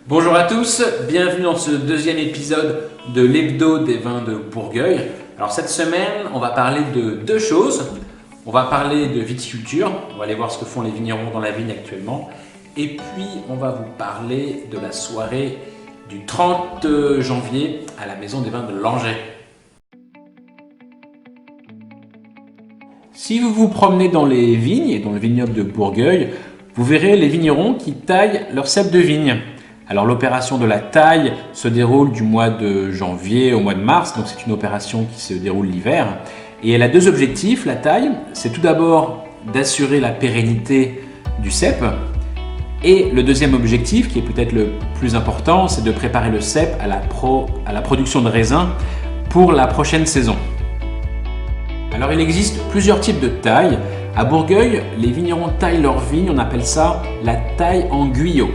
Bonjour à tous, bienvenue dans ce deuxième épisode de l'hebdo des vins de Bourgueil. Alors cette semaine, on va parler de deux choses. On va parler de viticulture, on va aller voir ce que font les vignerons dans la vigne actuellement. Et puis on va vous parler de la soirée du 30 janvier à la Maison des Vins de Langeais. Si vous vous promenez dans les vignes et dans le vignoble de Bourgueil, vous verrez les vignerons qui taillent leur cep de vigne. Alors l'opération de la taille se déroule du mois de janvier au mois de mars, donc c'est une opération qui se déroule l'hiver. Et elle a deux objectifs, la taille, c'est tout d'abord d'assurer la pérennité du cep. Et le deuxième objectif, qui est peut-être le plus important, c'est de préparer le cep à la production de raisins pour la prochaine saison. Alors il existe plusieurs types de taille. À Bourgueil, les vignerons taillent leur vigne, on appelle ça la taille en guyot.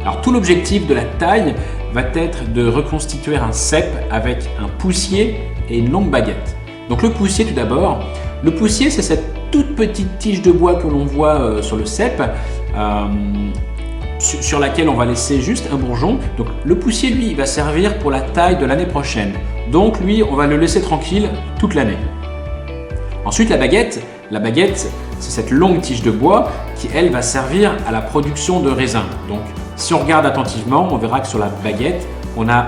Alors tout l'objectif de la taille va être de reconstituer un cep avec un poussier et une longue baguette. Donc le poussier tout d'abord. Le poussier, c'est cette toute petite tige de bois que l'on voit sur le cep, sur laquelle on va laisser juste un bourgeon. Donc le poussier, lui, il va servir pour la taille de l'année prochaine. Donc lui, on va le laisser tranquille toute l'année. Ensuite, la baguette, c'est cette longue tige de bois qui, elle, va servir à la production de raisins. Donc, si on regarde attentivement, on verra que sur la baguette, on a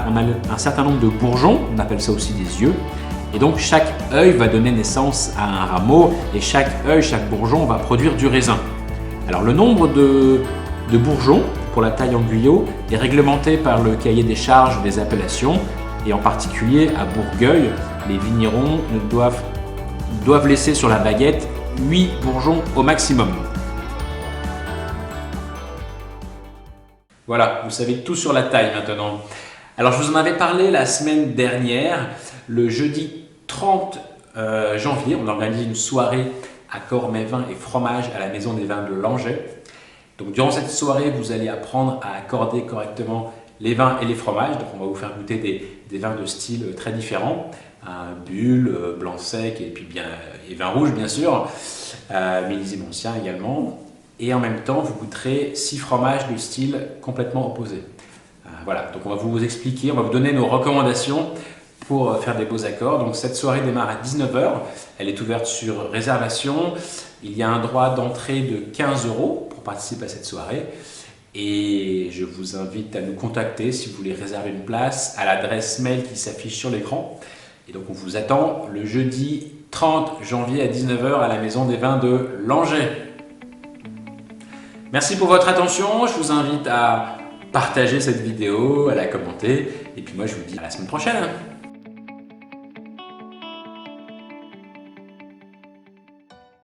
un certain nombre de bourgeons, on appelle ça aussi des yeux. Et donc, chaque œil va donner naissance à un rameau et chaque œil, chaque bourgeon va produire du raisin. Alors, le nombre de bourgeons pour la taille en guyot est réglementé par le cahier des charges des appellations. Et en particulier, à Bourgueil, les vignerons doivent laisser sur la baguette 8 bourgeons au maximum. Voilà, vous savez tout sur la taille maintenant. Alors je vous en avais parlé la semaine dernière, le jeudi 30 janvier, on organise une soirée accord mets vins et fromage à la Maison des Vins de Langeais. Donc durant cette soirée, vous allez apprendre à accorder correctement les vins et les fromages. Donc on va vous faire goûter des vins de style très différents. Bulle, blanc sec et puis et vin rouge bien sûr, millésime ancien également. Et en même temps, vous goûterez 6 fromages de style complètement opposé. Voilà, donc on va vous expliquer, on va vous donner nos recommandations pour faire des beaux accords. Donc cette soirée démarre à 19 h, elle est ouverte sur réservation. Il y a un droit d'entrée de 15 € pour participer à cette soirée. Et je vous invite à nous contacter si vous voulez réserver une place à l'adresse mail qui s'affiche sur l'écran. Et donc on vous attend le jeudi 30 janvier à 19 h à la Maison des Vins de Langeais. Merci pour votre attention, je vous invite à partager cette vidéo, à la commenter, et puis moi je vous dis à la semaine prochaine.